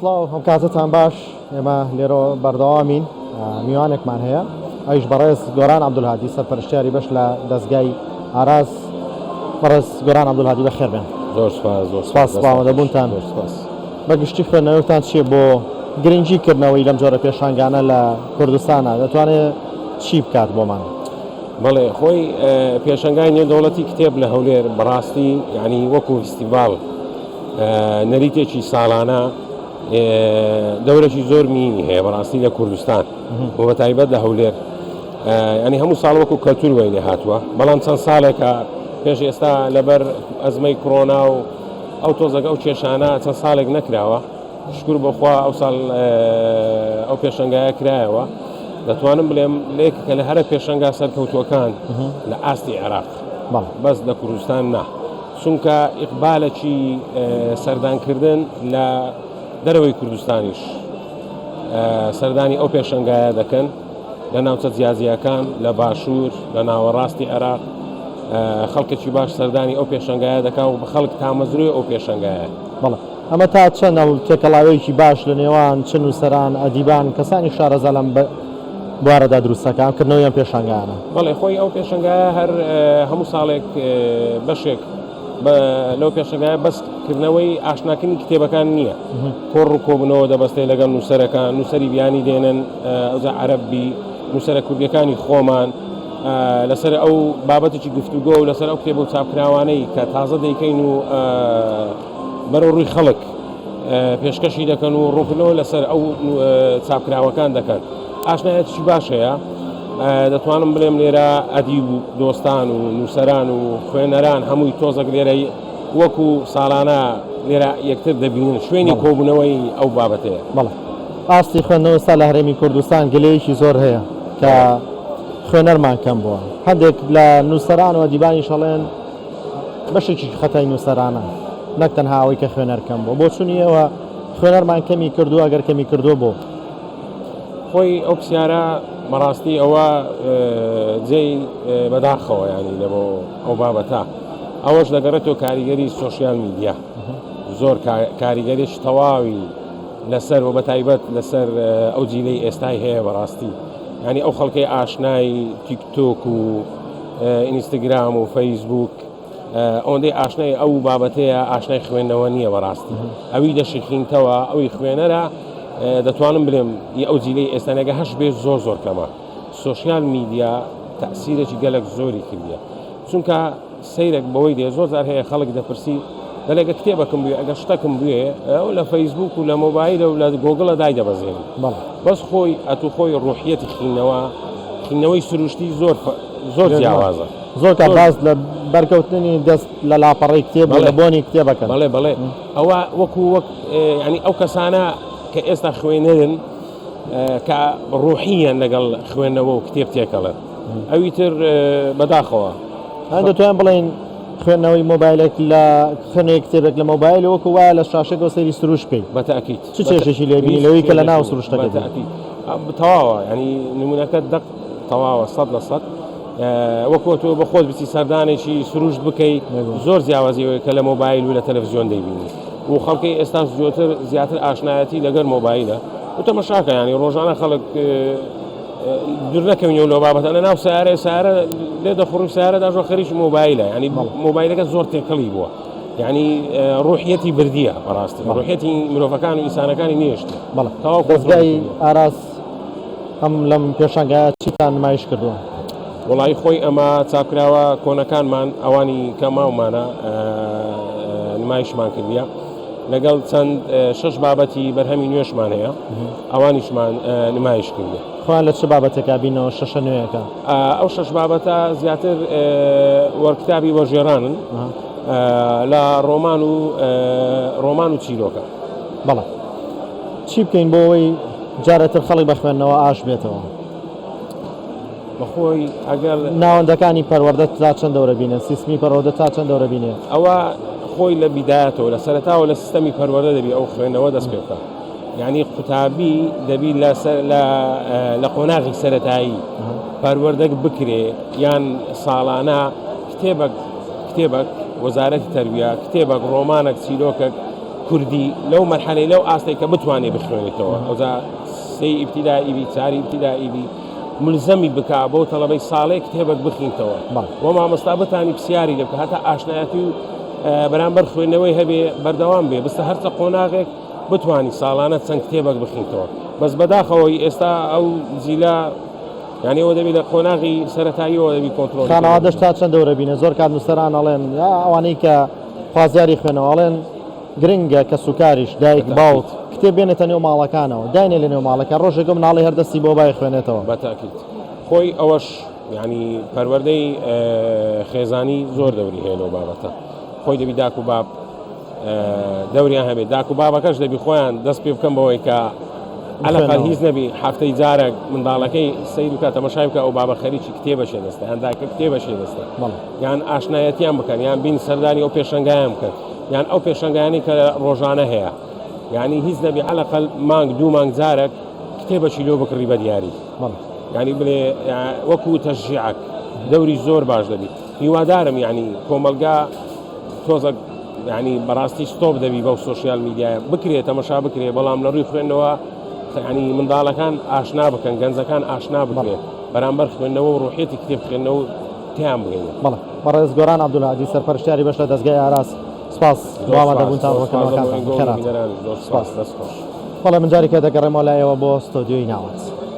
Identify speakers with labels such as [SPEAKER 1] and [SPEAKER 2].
[SPEAKER 1] سڵاو هەم کاتتان باش ئێمە لێرە بەردەوامین میوانێکمان هەیە ئەویش بەڕێز گۆران عەبدولهادی سەرپەرشتیاری بەش لە دەستگای ئاراس. بەڕێز گۆران عەبدولهادی بەخێر بێن.
[SPEAKER 2] زۆر
[SPEAKER 1] سپاس بەڵاوەدەبوونتان. بەگشتی خوێندنەوەتان چییە بۆ گرنگیکردنەوەی لەم جۆرە پێشانگانە لە کوردستانە دەتوانێت چی بکات بۆمان؟
[SPEAKER 2] بەڵێ خۆی پێشەنگای نێودەوڵەتی کتێب لە هەولێر بەڕاستی یعنی وەکو فستیڤاڵ نەریتێکی ساڵانە دەورێکی زۆر مینی هەیە بەڕاستی لە کوردستان بۆ بە تایبەت لە هەولێر، ینی هەموو ساڵ وەکو کەلتور وەی لێ هاتووە، بەڵام چەند ساڵێکە پێش ئێستا لەبەر ئەزمەی کۆڕۆنا و ئەو تۆزەکە ئەو کێشانە چەند ساڵێک نەکراوە. شکر بەخوا ئەو ساڵ ئەو پێشەنگایە کرایەوە. دەتوانم بڵێم لێککە لە هەرە پێشەنگا سەرکەوتوەکان لە ئاستی عێراق بەس لە کوردستان نا، چونکە ئیقبالێکی سەردانکردن لە دەرەوەی کوردستانیش سەردانی ئەو پێشەنگایە دەکەن لە ناوچە جیازیەکان لە باشوور لە ناوەڕاستی عێراق. خەڵکێکی باش سەردانی ئەو پێشەنگایە دەکا و بە خەڵک تامەزروی ئەو پێشەنگایە.
[SPEAKER 1] بەڵێ ئەمە تا چەند ئەو تێکەڵاوەیەکی باش لە نێوان چ نووسەران ئەدیبان کەسانی شارەزا لەم بوارەدا دروستەکان کردنەوەیان پێشانگایانە؟
[SPEAKER 2] بەڵێ خۆی ئەو پێشەنگایە هەر هەموو ساڵێک بەشێک لەو پێشەنگایە بەسکردنەوەی ئاشناکردنی کتێبەکان نییە، کۆڕ و کۆبنەوە دەبەستێ لەگەڵ نووسەرەکان، نووسەری بیانی دێنن ئەوجا عەرەبی، نووسەرە کوردیەکانی خۆمان لەسەر ئەو بابەتێکی گفتوگۆ و لەسەر ئەو کتێبە و چاپکراوانەی کە تازە دەیکەین و بەرەو ڕووی خەڵک پێشکەشی دەکەن و ڕوونکردنەوە لەسەر ئەو چاپکراوەکان دەکەن. ئاشنایەتیی باش هەیە. دەتوانم بڵێم لێرە ئەدیب و دۆستان و نووسەران و خوێنەران هەمووی تۆزێک لێرە وەکو ساڵانە لێرە یەکتر دەبینن شوێنی کۆبوونەوەی ئەو بابەتەیە.
[SPEAKER 1] بەڵێ ئاستی خوێندنەوە سا لە هەرێمی کوردستان گلەیەکی زۆر هەیە کە خوێنەرمان کەم بووە. هەندێک لە نووسەران و ئەدیبانی شەڵێن بەشێکی خەتای نووسەرانە نەک تەنها ئەوەی کە خوێنەر کەم بووە. بۆ چونیەوە خوێنەرمان کەمی کردووە؟ ئەگەر کەمی کردووە بۆ
[SPEAKER 2] خۆی ئەو پرسیارە بەڕاستی ئەوە جێی بەداخەوە ینی لە بۆ ئەو بابەتە ئەوەش دەگەڕێتەوە کاریگەری سۆشیال میدیا. زۆر کاریگەریش تەواوی لەسەر و بە تایبەت لەسەر ئەو جیلەی ئێستای هەیە بەڕاستی، ینی ئەو خەڵکەی ئاشنای تیکتۆک و ئینستاگرام و فەیسبوک ئەوەندەی ئاشنای ئەو بابەتەیە ئاشنای خوێندنەوە نییە بەڕاستی. ئەوی دەشخینتەوە ئەوی خوێنەرە دەتوانم بڵێم ئەو جیلەی ئێستانەگە هەش بێ زۆر کەمە. سۆشیال میدیا تەئسیرێکی گەلێک زۆری کردیە، چونکە سەیرێک بەوەی دێ زۆر جار هەیە خەڵک دەپرسی دەڵێگە کتێبەکەم بوێ ئەگەر شتەکەم بوێ ئەو لە فەیسبوک و لە مۆبایل و لە گۆگڵە دای دەبەزێنی. بەس خۆی خۆی ڕوحیەتی خوێندنەوەی سروشتی زۆر جیاوازە.
[SPEAKER 1] زۆر کە باز لە بەرکەوتنی دەست لە لاپەڕی کتێب لە بۆنی کتێبەکەن.
[SPEAKER 2] بەڵێ ئەوە وەکو ینی ئەو کەسانە کە ئێستا خوێنەرن کە ڕوحیان لەگەڵ خوێندنەوە و کتێب تێکەڵێن ئەوی تر بەداخەوە.
[SPEAKER 1] دەتوانین بڵێن خوێندنەوەی مۆبایلێک لە خوێندنەوەی کتێبێک لە مۆبایل وەکو وایە لە شاشێک سەیری سروش بکەیت.
[SPEAKER 2] بەتاکید
[SPEAKER 1] چ چێژێکی لێبینی لەوەی کە لە ناو سروشتەکە
[SPEAKER 2] تەواوە، ینی نمونونەکە دەق تەواوە 100% وەکو تۆ بە خۆت بچی سەردانێکی سروشت بکەیت زۆر جیاوازیەوەی کە لە مۆبایل و لە تەلەڤیزیۆن دەیبینی و خەڵکی ئێستا زیاتر ئاشنایەتی لەگەر مۆبایلە و تەماشاکە، ینی ڕۆژانە خەڵک دوور نەکەوینەوە لەو بابەتانە ناو سیارە لێ دەخڕی سیارەدا ژۆ خەریکی مۆبایلە، ینی مۆبایلەکە زۆر تێکەڵی بووە، ینی ڕوحیەتی بردیە بەڕاستی ڕوحیەتی مرۆڤەکان و ئینسانەکانی نیشتە.
[SPEAKER 1] بەڵێ دەستگای ئاراس ئەم لەم پێشانگایە چیتان نمایش کردووە؟
[SPEAKER 2] وڵی خۆی ئەمە چاپکراوە کۆنەکانمان ئەوانی کە ماومانە نمایشمان کردیە لەگەڵ چەند 6 بابەتی بەرهەمی نوێشمان هەیە ئەوانیشمان نمایش کردی.
[SPEAKER 1] خۆیان لە چه بابەتێکا بینەوە 6 نوێیەکە؟
[SPEAKER 2] ئەو 6 بابەتە زیاتر وەرکتابی وەژێڕانن لە ڕۆمان و چیرۆکە.
[SPEAKER 1] بەڵێ چی بکەین بۆ ئەوەی جارێتر خەڵک بە خوێندنەوە ئاش بێتەوە؟
[SPEAKER 2] بەخۆی ئەگەر
[SPEAKER 1] ناوەندەکانی پەروەردە تا چەند دەورە بینێ، سیستمی پەروەردە تا چەند دەورە بینێ؟
[SPEAKER 2] ئەوە خۆی لە بیدایەتەوە لە سەرەتاوە لە سیستەمی پەروەردە دەبی ئەو خوێندنەوە دەست پێ بکە، یعنی قوتابی دەبی لە قۆناغی سەرەتایی پەروەردەک بکرێ یان ساڵانە کتێبێک وەزارەتی تەربیە، کتێبێک ڕۆمانێک چیرۆکێک کوردی لەو مەرحەلەی لەو ئاستەی کە بتوانێت بخوێنێتەوە ئەوجا سێ ئیبتیدایی بی چاری ئیبتیدایی بی ملزەمی بکا بۆ تەڵەبەی ساڵێک کتێبێک بخینتەوە وە مامۆستا بتانی پرسیاری لێ بکە هەتا ئاشنایەتی و بەرامبەر خوێندنەوەی هەبێ بەردەوام بێ بستە هەرچە قۆناغێک بتوانی ساڵانە چەند کتێبێک بخینتەوە بەس بەداخەوەی ئێستا ئەو جیلا یعنی ئەوە دەبێت لە قۆناغی سەرەتاییەوە دەبی کۆنتڕۆل
[SPEAKER 1] خانەوە دەشتا چەند دەورە بینە زۆر کات نووسەران ئەڵێن ئەوانەی کە خوازیاری خوێنەوەڵێن گرنگە کە سوکاریش دایک باوت کتێب بێنێتە نێو ماڵەکانەوە داینێ لە نێو ماڵەکە ڕۆژێکم ناڵی هەردەستی بۆ بای خوێنێتەوە
[SPEAKER 2] بەتاکیت خۆی ئەوەش ینی پەروەردەی خێزانی زۆر دەوری هەیە لەو بابەتە خۆی دەبی داک و باب دەوریان هەبێت داک و بابەکەش دەبی خۆیان دەست پێ بکەم بەوەی کە ئەلەقەل هیچ نەبی هەفتەی جارێک منداڵەکەی سەیر بکات تەماشای بکە ئەو بابە خەریکی کتێبەشێ دەستە هەنداکە کتێبەشێ دەستە یان ئاشنایەتیان بکەن یان بین سەردانی ئەو پێشەنگایان بکەن یان ئەو پێشەنگانی کە ڕۆژانە هەیە یعنی هیچ نەبی ئەلەقەل مانگ دوو مانگ جارێک کتێبەشی لۆ بکڕی بە دیاری یعنی بڵێ وەکو تەشجیعک دەوری زۆر باش دەبی هیوادارم یعنی کۆمەلگا تۆزە ینی بەڕاستی ستۆپ دەبی بەو سۆشیال میدیایە بکرێت تەماشا بکرێت بەڵام لە ڕووی خوێندنەوە ینی منداڵەکان ئاشنا بکەن گەنجەکان ئاشنا بکرێت بەرامبەر خوێندنەوە و ڕوحێتی کتێب خوێندنەوە تیان بگەینە
[SPEAKER 1] بەڕێز گۆران عەبدولعەزیز سەرپەرشتیاری بەش لە دەستگای ئاراس سپاس بوامەدەبوونتان بۆ کەمەکان
[SPEAKER 2] بەڵێ من جارێکە دەگەڕێمەوە لایەوە بۆ ستۆدیۆی ناوەت